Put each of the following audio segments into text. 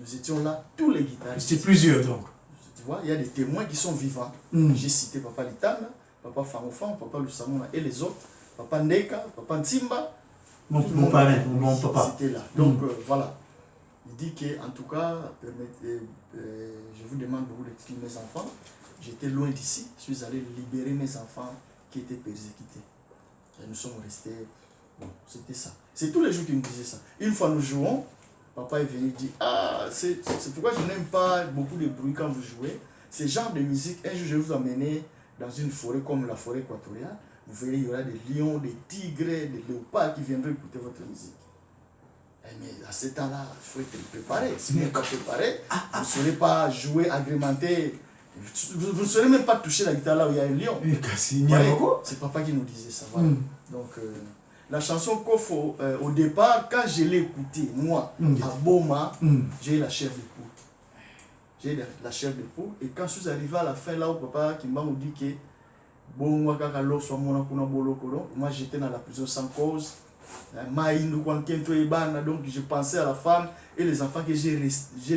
Nous étions là, tous les guitaristes. C'était plusieurs donc. Tu vois, il y a des témoins qui sont vivants. J'ai cité Papa Litana, Papa Famofan, Papa Lusamona et les autres. Papa Ndeka, Papa Ntimba. Mon parrain, mon papa. C'était là. Donc voilà. Il dit que, en tout cas, je vous demande de vous d'excuser mes enfants. J'étais loin d'ici. Je suis allé libérer mes enfants qui étaient persécutés. Et nous sommes restés. Bon, c'était ça. C'est tous les jours qu'il nous disait ça. Une fois nous jouons, papa est venu dire ah, c'est pourquoi je n'aime pas beaucoup de bruit quand vous jouez. Ce genre de musique, un jour je vais vous emmener dans une forêt comme la forêt équatoriale. Vous verrez, il y aura des lions, des tigres, des léopards qui viendront écouter votre musique. Mais à ce temps-là, il faut être préparé. Si vous n'êtes pas préparé, vous ne saurez pas jouer, agrémenter. Vous ne saurez même pas toucher la guitare là où il y a un lion. C'est papa qui nous disait ça. Voilà. Donc, la chanson Kofo, au départ, quand je l'ai écoutée, moi, à Boma, j'ai eu la chair de poule. J'ai eu la chair de poule. Et quand je suis arrivé à la fin, là où papa Kimba nous dit que moi, j'étais dans la prison sans cause. Donc, je pensais à la femme et les enfants que j'ai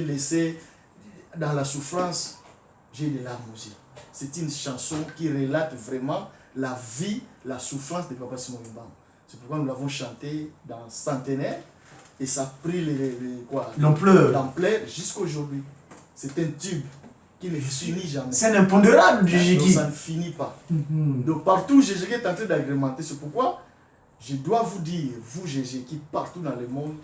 laissés dans la souffrance. J'ai des larmes aux yeux. C'est une chanson qui relate vraiment la vie, la souffrance de Papa Simon Mbambo. C'est pourquoi nous l'avons chanté dans Centenaire et ça a pris l'ampleur jusqu'à aujourd'hui. C'est un tube qui ne finit jamais. C'est un impondérable du Jégi. Ça ne finit pas. Donc partout, Jégi est en train d'agrémenter. C'est pourquoi je dois vous dire, vous Jégi, partout dans le monde,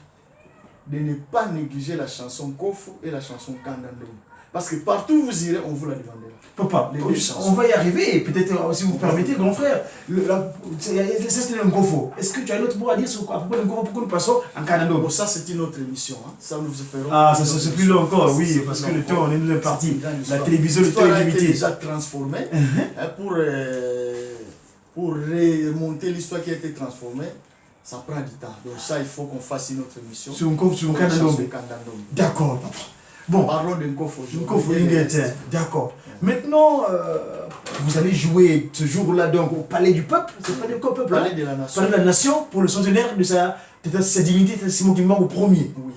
de ne pas négliger la chanson Kofo et la chanson Kandandou. Parce que partout où vous irez, on vous la demandera. Papa, on va y arriver, peut-être si vous permettez, grand frère. C'est un Kofo. Est-ce que tu as un autre mot à dire sur quoi? Pourquoi nous passons en Canada? Bon, ça, c'est une autre émission. Hein. Ça, nous ferons. Ah, ça c'est plus long encore, oui, parce que le temps, on est nous parti. La télévision, le temps est limité. Déjà transformé pour remonter l'histoire qui a été transformée. Ça prend du temps. Donc, ça, il faut qu'on fasse une autre émission. Sur un Canada. D'accord, papa. Bon, parlons d'un Kofo. D'accord. Maintenant, vous allez jouer ce jour-là donc au Palais du Peuple. C'est pas le peuple, Palais de la Nation. Palais de la Nation pour le centenaire de sa dignité, Simon Kimbangu au premier. Oui.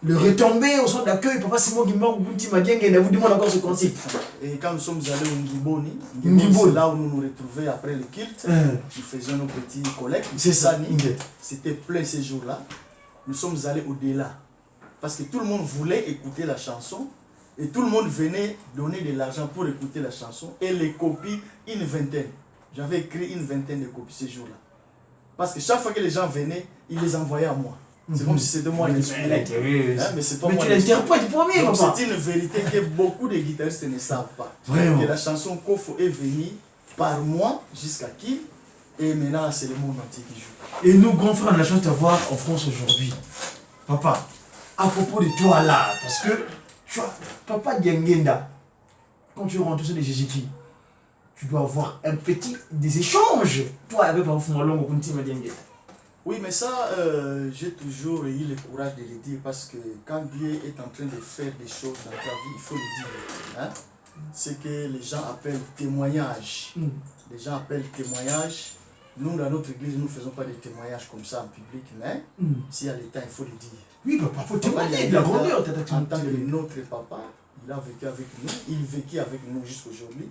Le retombé au centre d'accueil, papa Simon Kimbangu, vous demande encore ce conseil. Et quand nous sommes allés au Ngiboni, c'est là où nous nous retrouvions après le culte. Nous faisions nos petits collectes. C'est ça, c'était plein ces jours-là. Nous sommes allés au-delà. Parce que tout le monde voulait écouter la chanson et tout le monde venait donner de l'argent pour écouter la chanson et les copies, une vingtaine. J'avais écrit une vingtaine de copies ce jour-là. Parce que chaque fois que les gens venaient, ils les envoyaient à moi. C'est comme si c'était moi qui l'inspirais. Mais c'est pas moi. Tu l'interprètes premier, papa. C'est une vérité que beaucoup de guitaristes ne savent pas. Vraiment. Que la chanson Kofo est venue par moi jusqu'à qui et maintenant c'est le monde entier qui joue. Et nous, grands frères, on a la chance de t'avoir en France aujourd'hui. Papa, à propos de toi là, parce que tu vois, papa Diangenda, quand tu rentres sur les Jéjiki, tu dois avoir des échanges, toi avec un Fumalongo Kunti Madiangenda. Oui, mais ça, j'ai toujours eu le courage de le dire parce que quand Dieu est en train de faire des choses dans ta vie, il faut le dire. Hein? C'est que les gens appellent témoignage. Les gens appellent témoignage. Nous, dans notre église, nous ne faisons pas des témoignages comme ça en public, mais s'il y a le temps, il faut le dire. Oui, papa, il faut témoigner de la grandeur de ta activité. En tant que notre papa, il a vécu avec nous, il vécut avec nous jusqu'à aujourd'hui.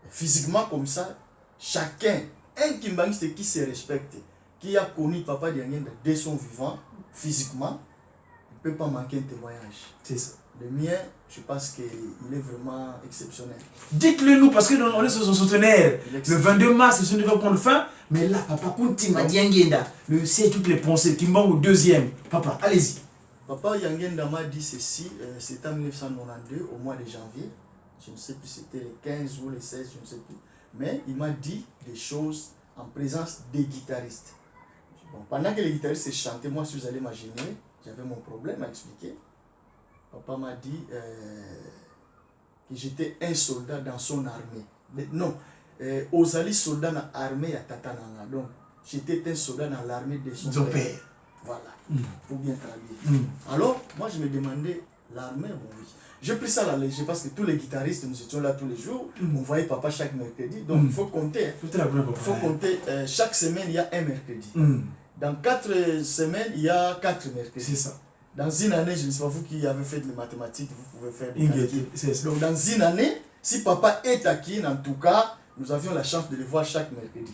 Physiquement, comme ça, chacun, un Kimbangiste qui se respecte, qui a connu Papa Diangenda dès son vivant, physiquement, il ne peut pas manquer un témoignage. C'est ça. Le mien, je pense qu'il est vraiment exceptionnel. Dites-le nous, parce que on est sur son centenaire. Le 22 mars, le centenaire va prendre fin. Mais là, papa, Kunti Madiangenda, le sait toutes les pensées, qui manquent au deuxième. Papa, allez-y. Papa Diangenda m'a dit ceci, c'était en 1992, au mois de janvier. Je ne sais plus si c'était le 15 ou le 16, je ne sais plus. Mais il m'a dit des choses en présence des guitaristes. Bon, pendant que les guitaristes chantaient, moi, si vous allez imaginer, j'avais mon problème à expliquer. Papa m'a dit que j'étais un soldat dans son armée. Mais non, Ozali soldat dans l'armée à Tatananga. Donc, j'étais un soldat dans l'armée de son père. Voilà, pour bien traduire. Alors, moi, je me demandais, l'armée, bon oui. J'ai pris ça à la légère parce que tous les guitaristes, nous étions là tous les jours. On voyait papa chaque mercredi. Donc, il faut compter. Il faut compter. Chaque semaine, il y a un mercredi. Dans 4 semaines, il y a 4 mercredis. C'est ça. Dans une année, je ne sais pas, vous qui avez fait des mathématiques, vous pouvez faire des calculs. C'est ça. Donc dans une année, si papa est à Kin, en tout cas, nous avions la chance de le voir chaque mercredi.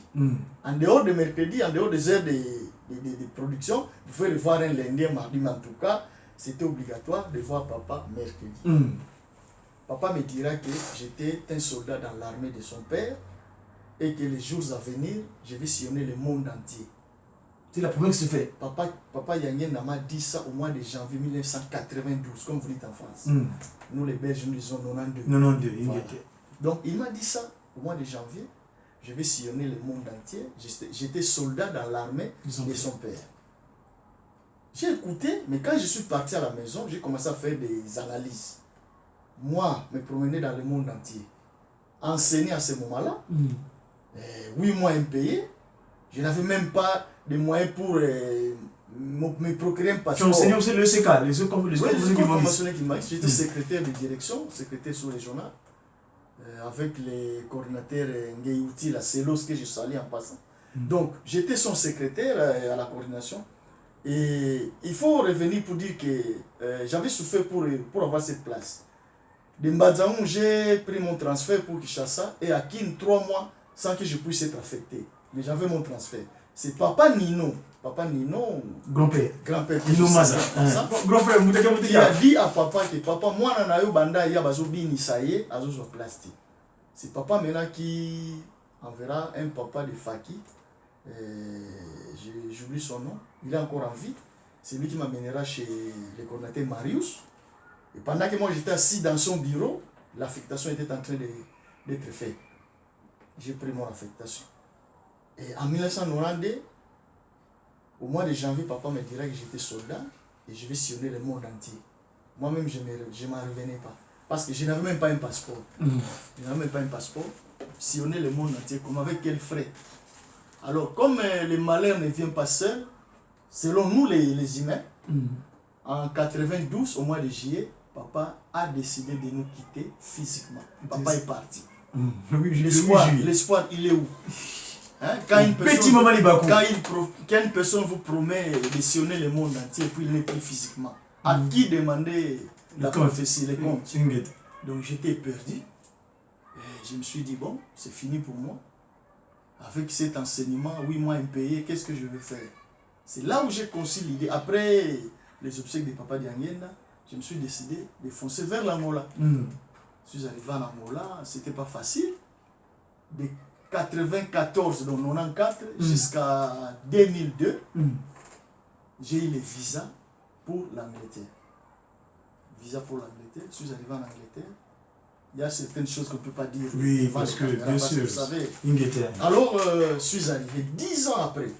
En dehors de mercredi, en dehors des heures de production, vous pouvez le voir un lundi, un mardi, mais en tout cas, c'était obligatoire de voir papa mercredi. Papa me dira que j'étais un soldat dans l'armée de son père et que les jours à venir, je vais sillonner le monde entier. C'est la première que se fait. Papa Yangen m'a dit ça au mois de janvier 1992, comme vous dites en France. Nous les Belges, nous disons 92. 92, voilà. Donc il m'a dit ça au mois de janvier, je vais sillonner le monde entier. J'étais soldat dans l'armée de son père. J'ai écouté, mais quand je suis parti à la maison, j'ai commencé à faire des analyses. Moi, me promener dans le monde entier, enseigner à ce moment-là, 8 mois impayés, je n'avais même pas de moyens pour me procurer un passeport. Tu enseignais aussi le ECK, les écoles qui j'étais secrétaire de direction, secrétaire sous-régional, avec les coordinateurs Ngeyouti, la CELOS que je salue en passant. Donc, j'étais son secrétaire à la coordination. Et il faut revenir pour dire que j'avais souffert pour avoir cette place. De Mbadzaoum, j'ai pris mon transfert pour Kinshasa et à Kin 3 mois sans que je puisse être affecté. Mais j'avais mon transfert. C'est papa Nino, grand-père Nino Maza, grand-frère, qui a dit à papa que papa, moi, je banda ya bazobini saye, azozo plastique. C'est papa maintenant qui enverra un papa de Faki. J'oublie son nom, il est encore en vie. C'est lui qui m'amènera chez le coordinateur Marius. Et pendant que moi j'étais assis dans son bureau, l'affectation était en train d'être faite. J'ai pris mon affectation. Et en 1992, au mois de janvier, papa me dirait que j'étais soldat et je vais sillonner le monde entier. Moi-même, je ne m'en revenais pas. Parce que je n'avais même pas un passeport. Je n'avais même pas un passeport. Sillonner le monde entier, comme avec quel frais? Alors, comme le malheur ne vient pas seul, selon nous les humains, en 92, au mois de juillet, papa a décidé de nous quitter physiquement. Papa est parti. L'espoir, il est où? Hein? Quand une personne vous promet de sillonner le monde entier et puis il n'est plus physiquement, à qui demander la prophétie, les comptes? Donc j'étais perdu. Et je me suis dit, bon, c'est fini pour moi. Avec cet enseignement, 8 mois impayés, qu'est-ce que je vais faire? C'est là où j'ai conçu l'idée. Après les obsèques de papa Diangenda, je me suis décidé de foncer vers la Mola. Je suis arrivé à la Mola, c'était pas facile. De 94, donc 94 jusqu'à 2002, j'ai eu le visa pour l'Angleterre. Visa pour l'Angleterre, je suis arrivé en Angleterre. Il y a certaines choses qu'on ne peut pas dire. Oui, parce que, bien sûr, vous savez. Ingleterre. Alors, je suis arrivé 10 ans après.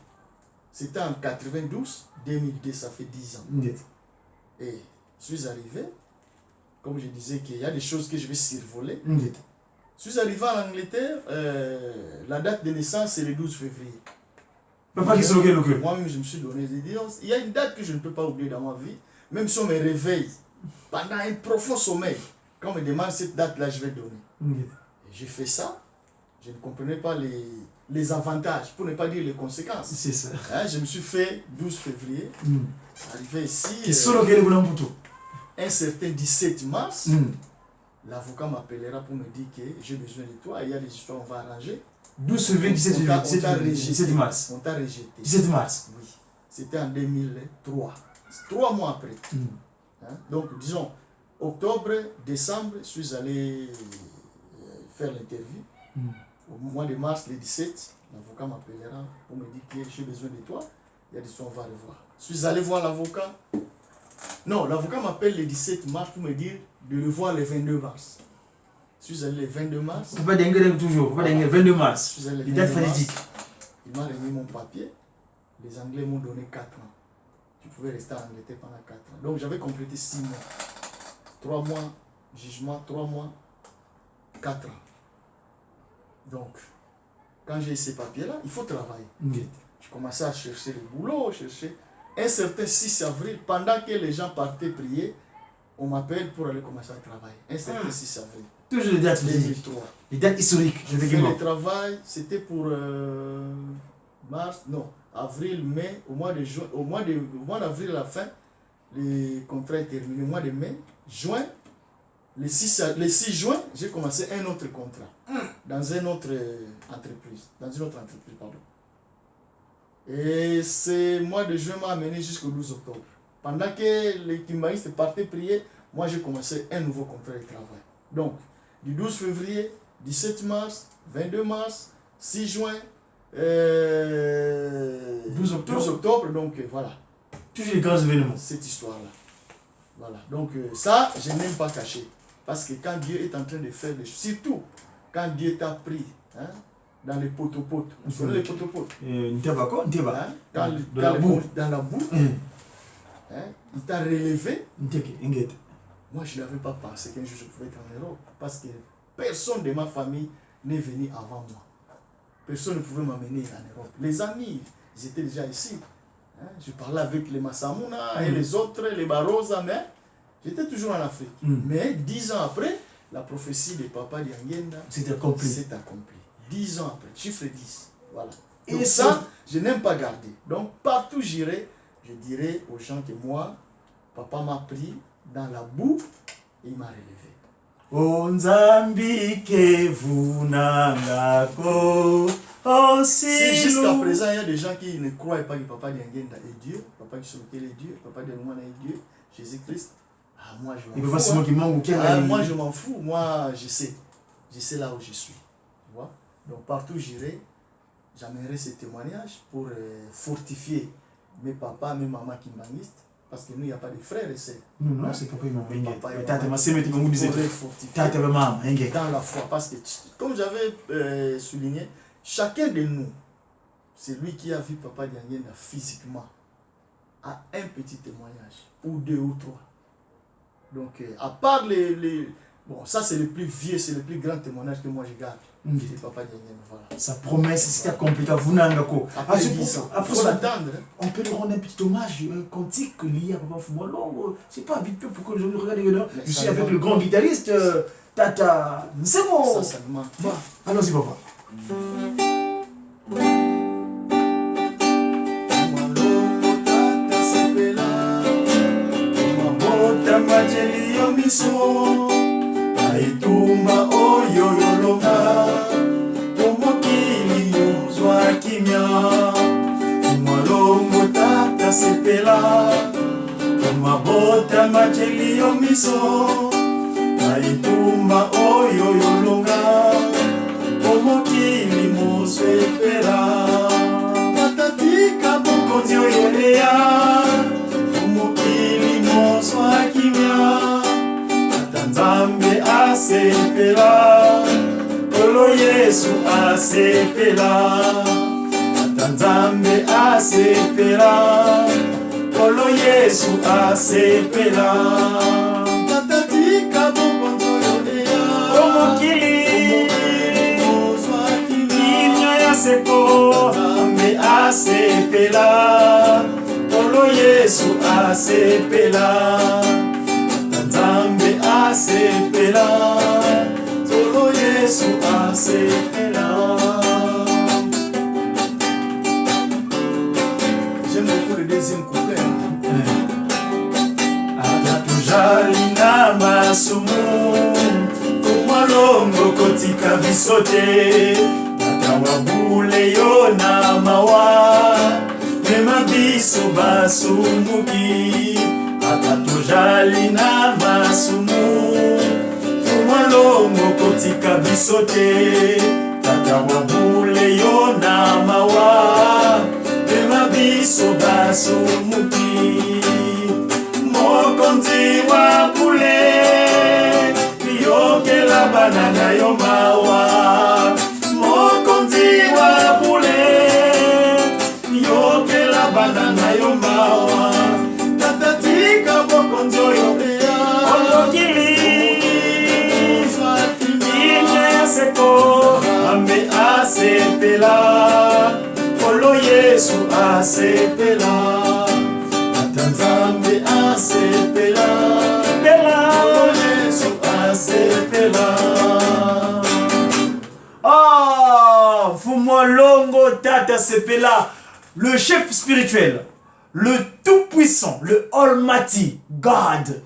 C'était en 92, 2002, ça fait 10 ans. Et je suis arrivé, comme je disais, qu'il y a des choses que je vais survoler. Je suis arrivé en Angleterre, la date de naissance c'est le 12 février. Moi-même, je me suis donné des idées. Il y a une date que je ne peux pas oublier dans ma vie, même si on me réveille pendant un profond sommeil. Quand on me demande cette date-là, je vais donner. J'ai fait ça. Je ne comprenais pas les avantages, pour ne pas dire les conséquences. C'est ça. Hein, je me suis fait 12 février. Arrivé ici. Un certain 17 mars, l'avocat m'appellera pour me dire que j'ai besoin de toi. Il y a des histoires, on va arranger. 12 février, 17 mars. On t'a rejeté. 17 mars. Oui. C'était en 2003. 3 mois après. Hein? Donc, disons, octobre, décembre, je suis allé faire l'interview. Au mois de mars, le 17, l'avocat m'appellera pour me dire que j'ai besoin de toi. Il y a des choses, on va le voir. Je suis allé voir l'avocat. Non, l'avocat m'appelle le 17 mars pour me dire de le voir le 22 mars. Je suis allé le 22 mars. Pas d'engrais toujours, pas d'engrais 22 mars. Je suis allé le 22 mars. Il m'a remis mon papier. Les Anglais m'ont donné 4 ans. Je pouvais rester en Angleterre pendant 4 ans. Donc j'avais complété 6 mois. 3 mois, jugement, 3 mois, 4 ans. Donc, quand j'ai ces papiers-là, il faut travailler. Je commençais à chercher le boulot, chercher. Un certain 6 avril, pendant que les gens partaient prier, on m'appelle pour aller commencer à travailler. Un certain 6 avril. Toujours les dates 2003. Les dates historiques. Je fais le travail, c'était pour mars, non, avril, mai, au mois d'avril à la fin, le contrat est terminé au mois de mai, juin, le 6 juin, j'ai commencé un autre contrat dans une autre entreprise. Pardon. Et ce mois de juin m'a amené jusqu'au 12 octobre. Pendant que les timbaïstes partaient prier, moi j'ai commencé un nouveau contrat de travail. Donc, du 12 février, 17 mars, 22 mars, 6 juin, 12 octobre, donc voilà. Toujours les grands événements. Cette histoire-là. Voilà. Donc ça, je n'aime pas cacher. Parce que quand Dieu est en train de faire des choses, surtout quand Dieu t'a pris dans les poteaux-potes. Vous connaissez les poteaux-potes? Dans la boue. Il t'a relevé. Moi, je n'avais pas pensé qu'un jour je pouvais être en Europe. Parce que personne de ma famille n'est venu avant moi. Personne ne pouvait m'amener en Europe. Les amis, ils étaient déjà ici. Je parlais avec les Massamouna et les autres, les Barosa, mais j'étais toujours en Afrique. Mais 10 ans après, la prophétie de Papa Diangenda s'est accomplie. 10 ans après, chiffre 10. Voilà. Et ça, je n'aime pas garder. Donc, partout j'irai, je dirai aux gens que moi, Papa m'a pris dans la boue et il m'a relevé. Si jusqu'à présent il y a des gens qui ne croient pas que Papa Diangenda est Dieu, Papa Kisoke est Dieu, Papa Diangenda est Dieu, Jésus-Christ, moi je m'en fous. Moi je m'en fous, moi je sais là où je suis. Tu vois? Donc partout où j'irai, j'amènerai ces témoignages pour fortifier mes papas, mes mamans kimbangistes. Parce que nous, il n'y a pas de frères et sœurs. Non, c'est papa et maman. Dans la foi. Parce que, comme j'avais souligné, chacun de nous, celui qui a vu Papa Diangenda physiquement, a un petit témoignage, ou 2 ou 3. Donc, à part bon, ça c'est le plus vieux, c'est le plus grand témoignage que moi je garde. Papa Diangenda, voilà. Sa promesse, c'est compliqué. Après 10 ans, il faut l'attendre. On peut lui rendre un petit hommage, un cantique lié à Papa Fumolo. C'est pas vite fait pour que je regarde. Je suis avec le grand guitariste, Tata. C'est bon. Ça ne manque pas. Allons-y, papa. Aitumba oyo yolonga omokili yozwa kimia mwalongo tata sepela omabota majeli yo miso aitumba oyo yolonga omokili mosepela tatatika bokonzi oyo leya omokili mozwa kimia Nzambe asepela Kolo Yesu asepela Nzambe asepela Kolo Yesu asepela Tatatika bokonzo yolea Omokili Kimya ya seko Nzambe asepela Kolo Yesu asepela Nzambe asepela Solo Yesu asepela. J'aime beaucoup le deuxième couplet. Atatujali na masumu Kumwalongo kotika bisote Natawabule yo na mawa Mema biso basumuki Atatujali na masumu Kumwalongo kotika bisote Tata wabule yo na mawa Bema biso basumuki Mokonzi wabule Yokela banana yo mawa Mokonzi wabule Yokela banana yo mawa Tatatika bokonzo yolea Olokili Kimya seko Ambe asepela Kolo Yesu asepela Nzambe asepela Kolo Yesu asepela. Fumolongo Tata Sepela, le chef spirituel le tout-puissant, le Almighty God,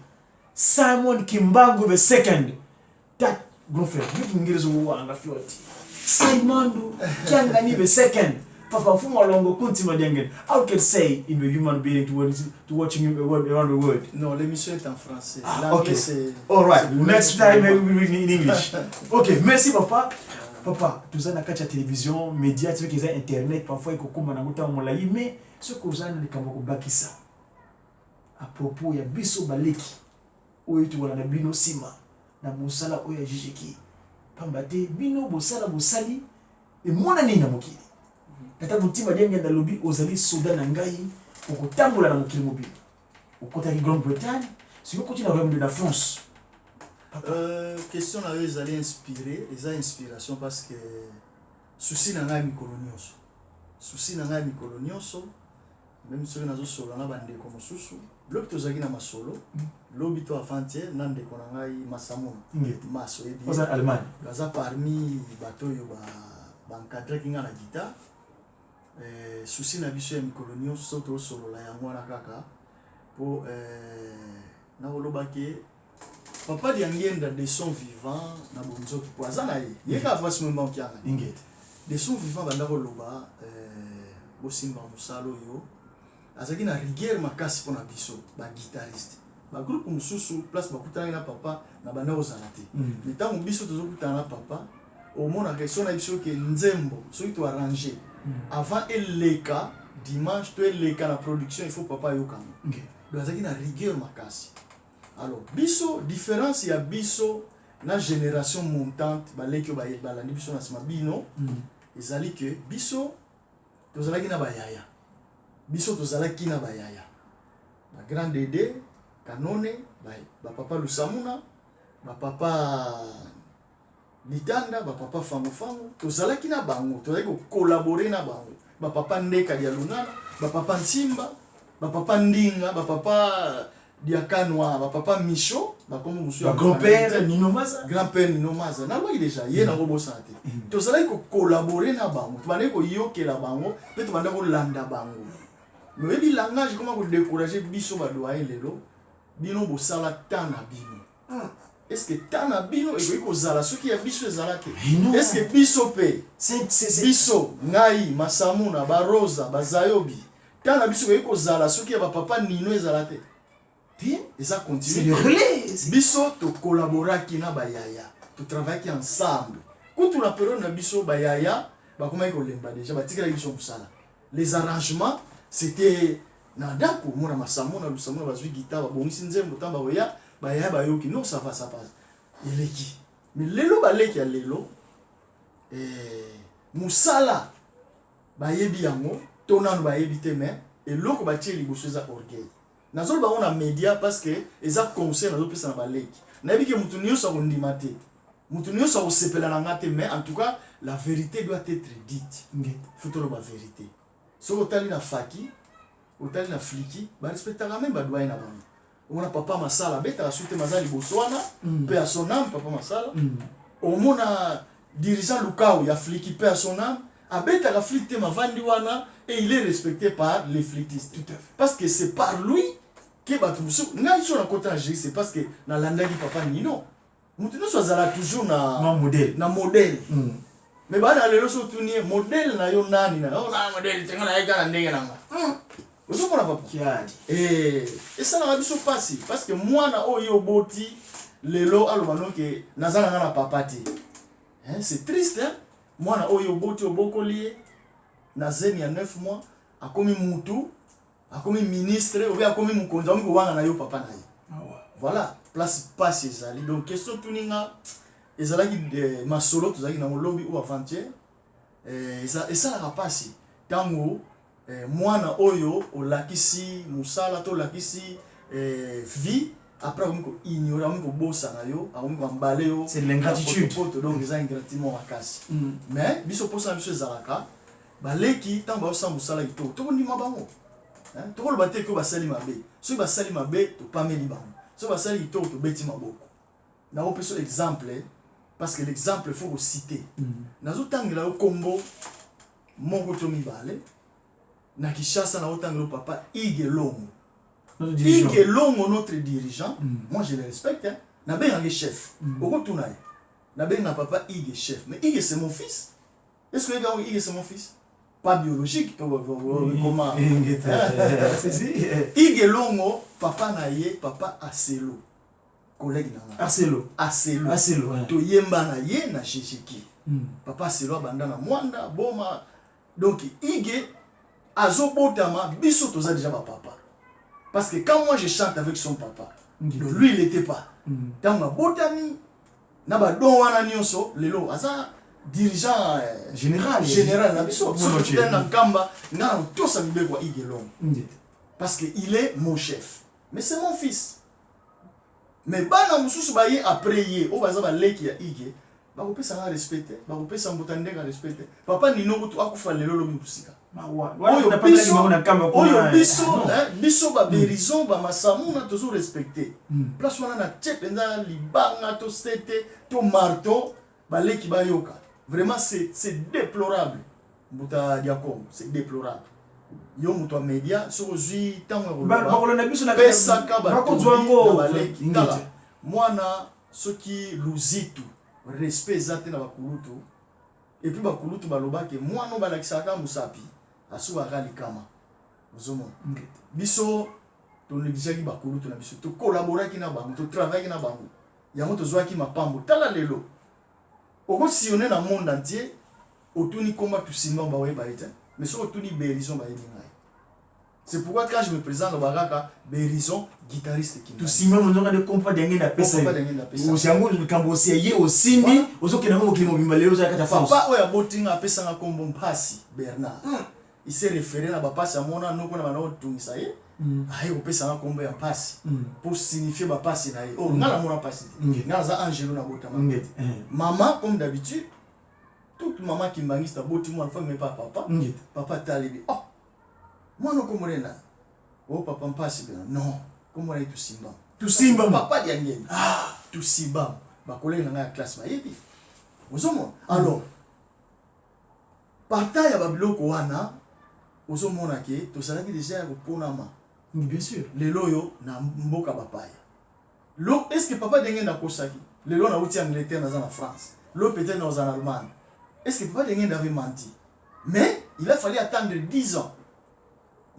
Simon Kimbangu II, that grand frère, you can get us one of your Simon Kiangani II. Papa, from a long continue again. How can say in the human being to watching him around the world? Non, l'émission est en français. Okay. C'est. All right. Next time maybe we will in English. Okay. Merci papa. Papa, tout ça n'a qu'à la télévision, médias, tu sais internet, parfois il faut comme on a goûté mon laï, mais ce que vous avez les camarades bakisa. À propos, il y a biso baleki. Oyo tu wala na bino sima. Na musala oyo jijiki. Pambate bino bosala bosali et mona ni na mokili. Kata mutima dienge na lobby ozali soda na ngai okotambola na mokili mobile. Okota ki Grande-Bretagne, si vous continuez à revenir de la France. Question na yo ezali inspiré, eza inspiration parce que souci na ngai mikolo nyonso. Souci na ngai mikolo nyonso, même soki nazosolola na bandeko mosusu, lobi tozalaki na masolo, lobi to avant-hier na ndeko na ngai Masamuna, Maso ebi. Oza Allemagne. Baza parmi bato oyo bankadreki nga na guitare. Souci na biso ya mikolo nyonso tozosolola yango wana kaka po nakolobaki papa Diangenda de son vivant na bonzoki po aza na ye kaka pasi mwemba okianga de son vivant banda koloba bosimba mosala oyo azalaki na rigueur makasi mpona biso baguitariste bagroupe mosusu place bakutanaki na papa na banda kozala te mais ntango biso tozokutana na papa omonaka so na biso ke nzembo soki toarrange avant eleka dimanche to eleka na production il faut papa yokanga donc azalaki na rigueur makasi. Alors biso différence ya biso na génération montante baleki oyo balandi biso na nsima bino ezali ke biso tozalaki na bayaya, biso tozalaki na bayaya bagrand Dede Kanone, bapapa Lusamuna, bapapa Litanda, bapapa Fango, tozalaki na bango, tozalaki collaborer na bango, bapapa Ndeka dia Lunana, bapapa Nsimba, bapapa Ndinga, bapapa Diakanwa, bapapa Micho, bakomo musu ya grand-père Nino Maza, grand-père Nino Maza, na loyi déjà ye na robo santé. Tozalaki collaborer na bango, tobandaki koyokela bango, pe tobandaki kolanda bango. Mais le langage comment vous décourager biso badoyen lelo bino bosala tana bino. Est-ce que tana bino et ko zala soki ya biso ezalaki? Est-ce que biso pe c'est biso ngai Masamuna Barosa Bazayobi tana biso ko zala soki ya papa Nino ezalaki? Et ça continue. C'est le relais. Biso to collaboraki na bayaya. To travailler ensemble. Quand on a période na biso bayaya, ba comment ko lemba déjà ba tikala biso musala. Les arrangements c'était nandako mona Masamuna Lusamuna bazwi guitare babongisi nzembo tamba oya bayaya bayoki non ça passe eleki. Mais lelo baleki ya lelo musala bayebi yango tonano bayebi te mais eloko batie liboso eza orgueil. Nazol ba on a média parce que eza conseil nazo pesa na baleki. Nayebi ke mutu nyonso akondima te. Mutu nyonso akosepela na ngate mais en tout cas la vérité doit être dite. Faut que la vérité. So otali na faki, otali na fliki, ba respectera même ba doyen na bango. Omona papa masala beta suite mazali boswana, pe à son âme papa masala. Omona dirigeant Lukao ya fliki pe à son âme, abeta la flite mavandi wana et il est respecté par les flitistes. Tout à fait. Parce que c'est par lui que batumusu na iso na kota Algérie, c'est parce que na landaki papa Nino. Mutu no swazala toujours na modèle. Mais bah dans le so tuni modèle na yo nani na na modèle tenga na eka na ndenge nanga ozo pona papa et ça na biso passi parce que moi na oyo boti lelo alobano ke nazana na papa te hein c'est triste hein moi na oyo boti obokoli na zeni ya 9 mois akomi mutu akomi ministre ou bien akomi mukonzi akomi kowanga na yo papa na ye voilà place passi ezali donc question tuninga ezalaki masolo tozalaki na lobby ou avant-hier esalaka mpasi ntango mwana oyo olakisi mosala to olakisi vie après akomi koignore akomi kobosana yo akomi koambale yo c'est l'ingratitude donc eza ingratiment makasi mais biso mposa na biso ezalaka baleki ntango baosala mosala kitoko tokondima bango tokoloba te ko basali mabe soki basali mabe topameli bango soki basali kitoko tobeti maboko nakopesa exemple parce que l'exemple il faut le citer. Nazo tangela au Congo moko to mibale na Kishasa na otangelo papa Ige Longo. Notre dirigeant. Ige Longo, notre dirigeant, moi je le respecte, hein. Na ben un chef. Au retour na ben na papa Ige chef. Mais Ige c'est mon fils. Est-ce que Ige c'est mon fils? Pas biologique, comment? Ige Longo, papa naye, papa Aselo. Collègue na. Aselo. Aselo. Aselo. To yemba na ye na Jéjéki. Papa Aselo abanda na Mwanda, boma. Donc Ige azobotama biso toza déjà ma papa. Parce que quand moi je chante avec son papa, lui il n'était pas. Dans ma botami, na ba don wana nyonso, lelo aza dirigeant général na biso. Surtout dans Kamba, na to sa mibeko Ige Longo. Parce que il est mon chef. Mais c'est mon fils. Mais bana mususu ba ye après ye, o baza ba leki ya Ige, ba ko pesa nga respecter, ba ko pesa mbotande nga respecter. Papa ni nongo to akufa lelo lo mutusika. Oyo biso ba berison ba masamuna toujours respecté. Place wana na tchep nda libanga to sete to marteau ba leki ba yoka. Vraiment c'est déplorable. Mbuta diakom, c'est déplorable. Yo muto media so ozui tango ba kolona biso na pesaka ba ko zwango ba leki. Mwana soki luzitu respect zate na bakulutu. Et puis bakulutu baloba ke mwana balakisaka musapi. Asu akali kama ozomo biso to négligaki bakulutu na biso to collaboraki na bango to travailler na bango yango to zwaki mapambo tala lelo oko sillonner na monde entier otuni komba tu simba ba weba ete mais so otuni Berison ba yinga. C'est pourquoi quand je me présente baraka Berison guitariste qui tu simba mononga de compa denge na pesa o siango de kambosi ye o simbi ozoke na mo klimo bimba lelo za kata France papa oya botinga pesa nga kombo Mpasi Bernard. Il s'est référé à Bapasi à mon nom, nous avons tout ça. Il a fait un combat en passe pour signifier Bapasi. Oh, on a la mon passe. On a un angelo na botama. Maman, comme d'habitude, toute maman qui m'a dit que moi, mais pas papa. Papa t'a dit, oh, moi, non, comment on est là? Oh, papa, passe bien. Non, comment on est tout simba? Tout simba, papa, il y a tout simba. Ma collègue dans la classe, ma yébi. Vous avez alors, partant, il y a Babiloko wana. Ozo mona ke to salaki déjà ko ponama. Bien sûr. Lelo yo na mboka bapaya. Lo est-ce que papa denge na kosaki? Lelo na uti Angleterre na en France. Lo peut-être dans en Allemagne. Est-ce que papa denge avait menti? Mais il a fallu attendre 10 ans.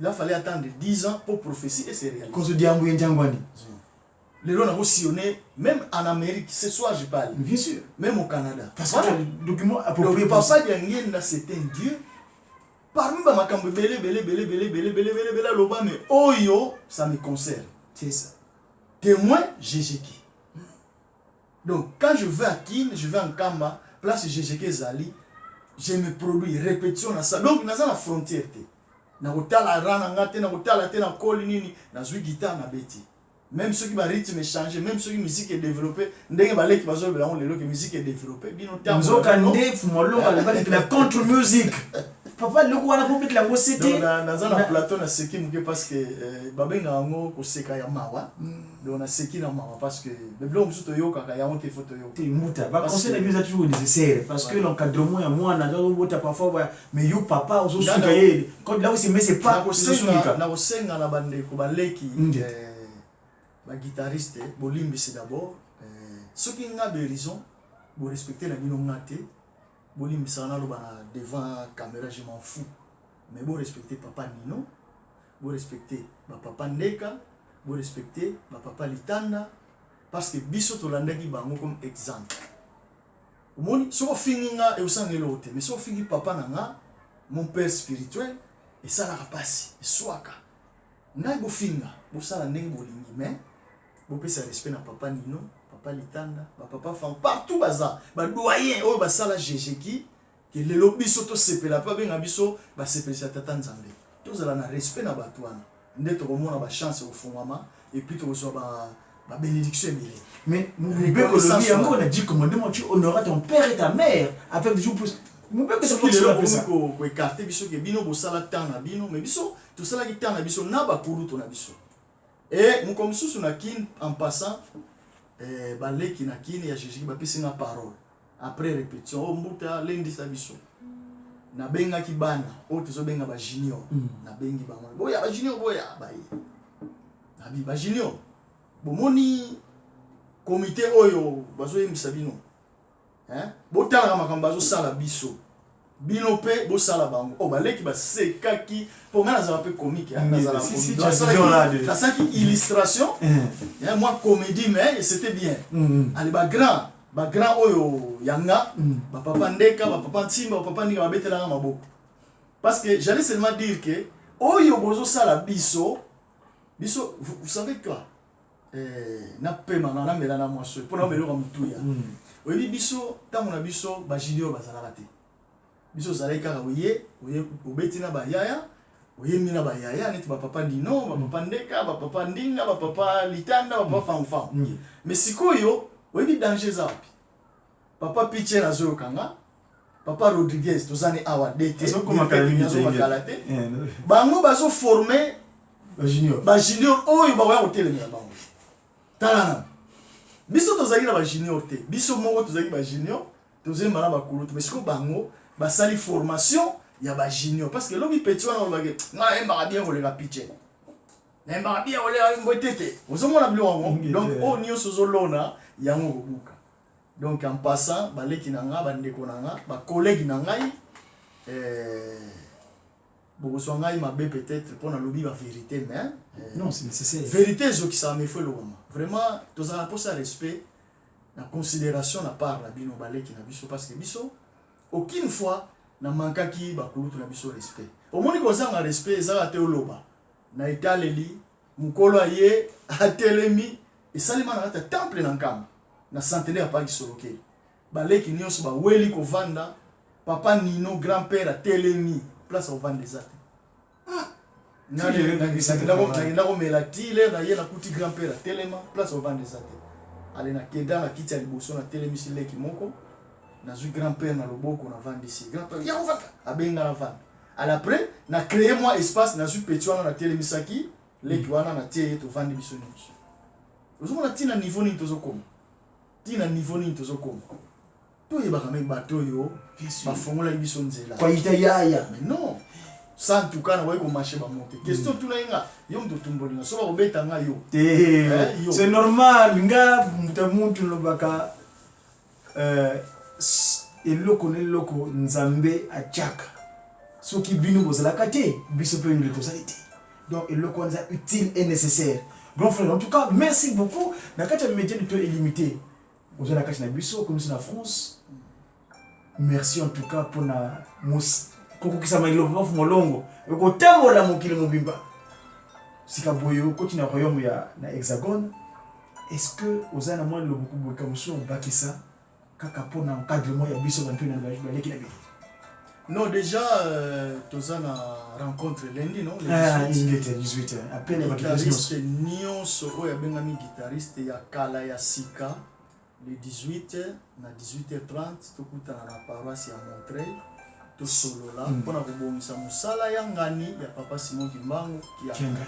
Il a fallu attendre 10 ans pour prophétie et c'est réalisé. Quand tu dis Ambouye Njangwani. Lelo na sillonné même en Amérique, ce soir je parle. Bien sûr. Même au Canada. Parce que le document approprié. Papa denge na c'est un Dieu. Parmi ma makambo belé loba mais oyo ça me concerne. C'est ça. Témoin Jéjéki. Donc quand je vais à Kin, je vais en Kamba, place Jéjéki Zali, je me produis répétition na ça. Donc na la frontière té. Na kotala rana ngate na kotala té na koli nini, na zui guitare na beti. Même ceux qui va rythme changer, même ceux qui musique est développée, ndenge balé qui bazo bela on lelo que musique est développée, bino terme. Nzokande fumolo la contre musique. Papa le quoi la public la mosité dans un plateau na seki muke parce que babenga ngo ko seka ya mawa donc na seki na mawa parce que le blanc musu to yoka ka ya honte photo yo te muta ba conseil la musique toujours nécessaire parce que l'encadrement ya moi na do bota parfois mais yo papa ozo suka ye quand là aussi mais c'est pas na ko senga na bande ko baleki ba guitariste bolimbi c'est d'abord ce qui n'a Berison pour respecter la bino ngate Boli misana lo bana devant caméra je m'en fous mais bon respecter papa Nino bon respecter ma papa Ndeka bon respecter ma papa Litanda parce que biso to landaki bango comme exemple omoni soko finginga e usangelo te mais soko fingi papa nanga mon père spirituel et ça la rapasi e swaka ngai bo finga bo sala ndenge bolingi mais bo pesa respect na papa Nino papa Litanda, papa femme partout baza, ba doyen o ba sala Jéjéki que le lobby soto sepela pa benga biso ba sepela tata Nzambe. Tous ala na respect na batwana. Ndeto ko mona ba chance au fondement et puis to so ba bénédiction emile. Mais Moubeko lobby yango na dit commandement tu honoreras ton père et ta mère avec des jours plus. Moubeko c'est pour ça ko écarter biso ke bino bo sala tana bino mais biso to sala ki tana biso na ba kuluto na biso. Et mon comme sous na kin en passant balé qui na kini ya Jésus ba pesi na parole après répétition o mbuta lendi sa biso na benga ki bana o tozo benga ba junior na bengi ba mwana boya ba junior boya ba nabi ba junior bomoni comité oyo bazo yemisa bino botala makambo bazo sala biso bino pe bo sala bango o baleki ba sekaki po ngana za pe comique na za la ça qui illustration moi comédie mais c'était bien allez ba grand oyo yanga ba papa ndeka ba papa ntimba ba papa ndika ba betela maboko parce que j'allais seulement dire que oyo bozo sala biso vous savez quoi na pema na mela na mwaso pour na melo ka mutuya oyi biso tango na biso ba junior bazala te biso zalai kaka oye obeti na ba yaya oye mina ba yaya neti ba papa dino ba papa ndeka ba papa ndinga ba papa litanda ba papa fanfan mais sikoyo oyi danger za wapi papa piche na zo kanga papa Rodriguez tozani awa dete so comme kalate bango bazo former ba junior oyo ba ya hotel bango talana biso tozaki na ba junior te biso moko tozaki ba junior tozeli mala ba kulutu mais siko bango basali formation ya ba junior parce que lobi petit wana olobake na emba bien voler la piche na emba bien voler mbotete ozomona bilo wango donc o nyo sozolona yango kobuka donc en passant baleki nanga bandeko nanga ba collègue nangai bokoso ngai mabe peut-être pour na lobi ba vérité mais non c'est nécessaire vérité zo qui ça me fait le moment vraiment tozala pour ça respect na considération na part la bino baleki na biso parce que biso aucune fois na mankaki bakulutu na biso respect omoni kozanga respect ezaka te oloba na etaleli mukolo aye atelemi esalima na kata temple na nkama na centenaire pa kisoloke baleki nyonso baweli kovanda papa nino grand-père atelemi place ovanda ezate na komela tile na ye nakuti grand-père atelema place ovanda ezate ale na keda na kiti ya liboso na telemisi leki moko nazui grand-père na loboko na vandi ici grand-père ya ovanda abenga na vanda après na créer moi espace nazui petit wana na telemisaki leki wana na tie to vandi biso nyonso ozomona tina niveau nini tozokoma tina niveau nini tozokoma toyebaka me bato oyo bafongola biso nzela kwa itayaya mais non ça en tout cas na weko marché ba monter question tuna inga yo mto tumboli na so ba obeta nga yo c'est normal nga mutamuntu lobaka eloko neloko nzambe achaka soki bino bozalaka te biso pe nous tozalite donc eloko nza utile et nécessaire grand frère en tout cas merci beaucoup na kati ya métier de toi illimité ozala kati na biso comme c'est na France merci en tout cas pour na mos kokokisa mailo mafu molongo ekotambola mokili mobimba sika boyo koti na royaume ya na hexagone est-ce que ozana na mwana lobuku boka muso bakisa kaka pona encadrement ya biso bantu na baleki na biso non déjà tozana rencontre lundi non le 18 appelle les guitaristes nyonso oyo abengami guitariste ya kala ya sika le 18 na 18h30 tokutana na paroisse ya Montreuil to solola mpona kobongisa mosala ya ngani ya papa Simon Kimbangu Kianga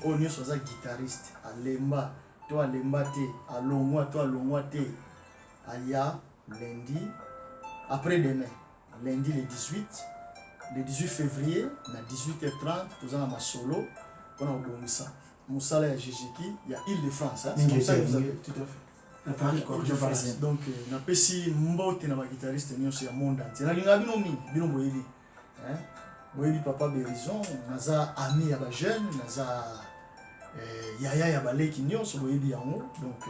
oyo nyonso aza guitariste alemba to alemba te alongwa to alongwa te aya lundi après demain lundi le 18 février na 18h30 tozana masolo mpona kobongisa mosala ya Jejiki ya Île-de-France c'est comme ça que vous avez tout à fait à Paris quoi donc na pesi mbote na ba guitariste nyonso ya monde entier na linga bino mingi bino boyebi boyebi papa Berison naza ami ya ba jeune naza yaya ya baleki nyonso boyebi yango donc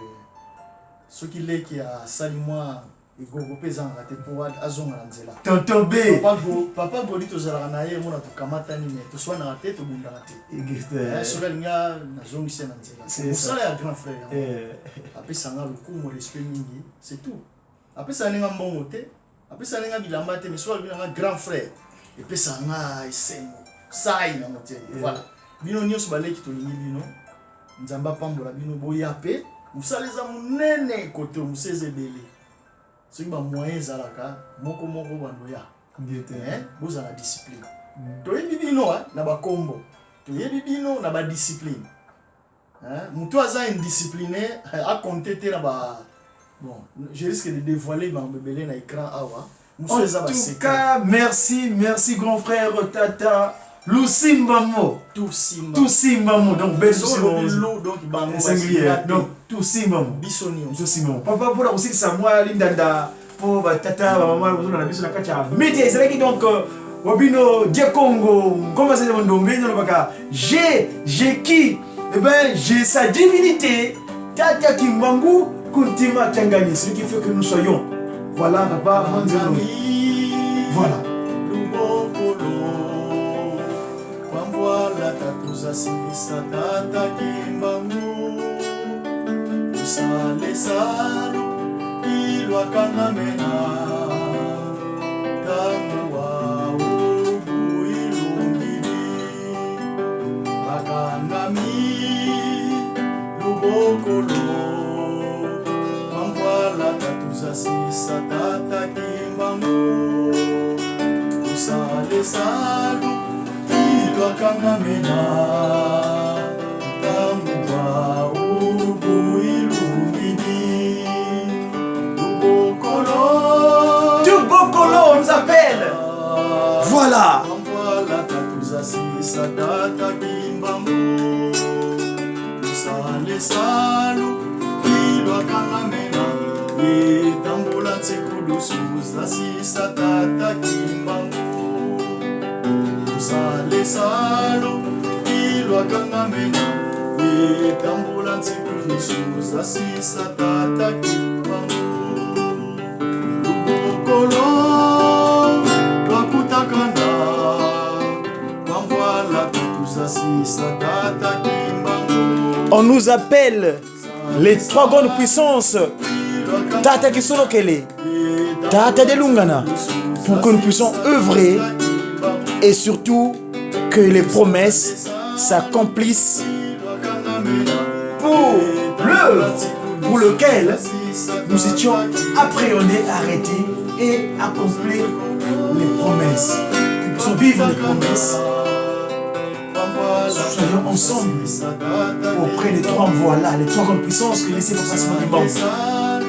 soki leki ya sali moi egogo pesa ngate po azonga na nzela tonton B papa Goli tozalaka na ye mona tokamatani me toswana te tobundaka te soki alinga nazongisi na nzela mosala ya grand frère apesanga lokumu respect mingi c'est tout apesanga ninga mbongo te apesanga ninga bilamba te mais soki alinganga grand frère epesanga esengo sai na motema voilà bino nyonso baleki tolingi bino nzamba pambola bino boya pe mosala eza monene kote moseza ebele soki ba moyen ezalaka moko bandoya bozala discipline toyebi bino na bakombo toyebi bino na badiscipline mutu aza indiscipliné akonte te na ba bon je risque de dévoiler bambebele na écran awa En tout cas, merci grand frère Tata Lusimbamo. Tout Simbamo. Donc, belle l'eau, donc, singulier. Donc, tout Simbamo. Papa, pour la aussi, c'est moi, Lindanda, pour Tata, maman, vous avez vu la kacha. Média, c'est là qui donc, Wabino, Diakongo, comment c'est le nom? J'ai qui? Eh bien, j'ai sa divinité. Tata Kimbangu, Kuntima Tangani, ce qui fait que nous soyons. Voilà, papa, voilà. Voilà, tatuza sisa tata Kimbangu. Usale salu, ilwa kanamena. Kamua ubu ilungidi. Bakangami, lubokolo. Voilà, tatuza sisa tata Kimbangu. Usale salu, ilwa kangamena. Kamua ubu ilungidi. Lubokolo. Tubokolo, on nous appelle. Voilà. Voilà, tatuza sisa tata Kimbangu. Usale salu, ilwa kangamena. Tambula tsekulusu zasisa tata Kimbangu. Usale salo ilwa kangamena. Tambula tsekulusu zasisa tata Kimbangu. Lubokolo lwakutakana. Voilà tuzasisa tata Kimbangu. On nous appelle les trois grandes puissances. Tata Kisolokele, Tata Delungana, pour que nous puissions œuvrer et surtout que les promesses s'accomplissent pour l'œuvre pour lequel nous étions appréhendés, arrêtés et accomplir les promesses. Que nous puissions vivre les promesses. Soyons ensemble auprès des trois voilà, les trois grandes puissances que laissez Papa Simon Kimbangu.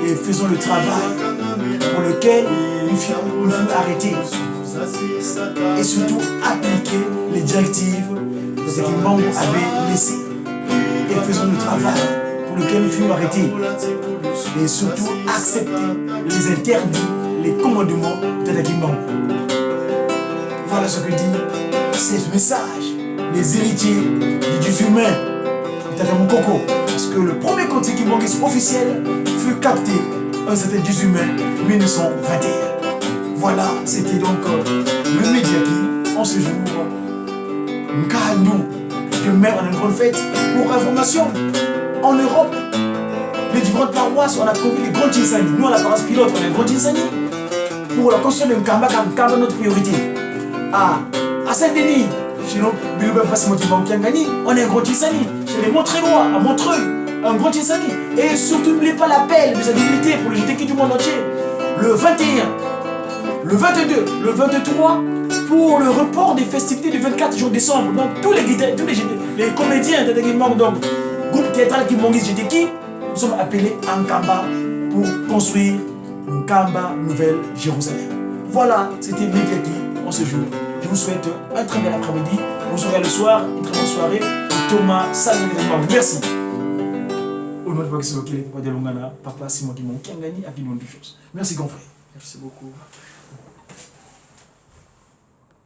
Et faisons le travail pour lequel nous fûmes arrêtés. Et surtout appliquer les directives que Kimbangu avait laissées. Et faisons le travail pour lequel nous fûmes arrêtés. Et surtout accepter les interdits, les commandements de Kimbangu. Voilà ce que dit ce message. Les héritiers du Dieu humain, Tata Mukoko. Parce que le premier compte Kimbangu officiel fut capté un certain Dieu humain 1921. Voilà, c'était donc le média qui, en ce jour, Nkandou. Demain, on a une grande fête. Pour information, en Europe, les différentes paroisses, on a trouvé les grands incendies. Nous, à la paroisse pilote, on a un grand incendie. Pour la construction de Nkamba, Nkamba, notre priorité. À Saint-Denis, chez nous, on a un grand incendie. Chez les Montreuillois, à Montreuil, un grand incendie. Et surtout, n'oubliez pas l'appel de sa divinité pour le JTK du monde entier. Le 21, le 22, le 23, pour le report des festivités du 24 jour décembre. Donc, tous les comédiens de Kimbangu, donc, groupe théâtral Kimbangu JTK, nous sommes appelés à Nkamba pour construire Nkamba Nouvelle Jérusalem. Voilà, c'était Mediaki en ce jour. Je vous souhaite un très bel après-midi. On se revoit le soir, une très bonne soirée. Thomas Samuel Kimbangu. Merci. Au nom de Papa Kisolokele, Papa Delungana, Papa Simon Kimbangu, qui a gagné à qui nous choses. Merci grand frère. Merci beaucoup.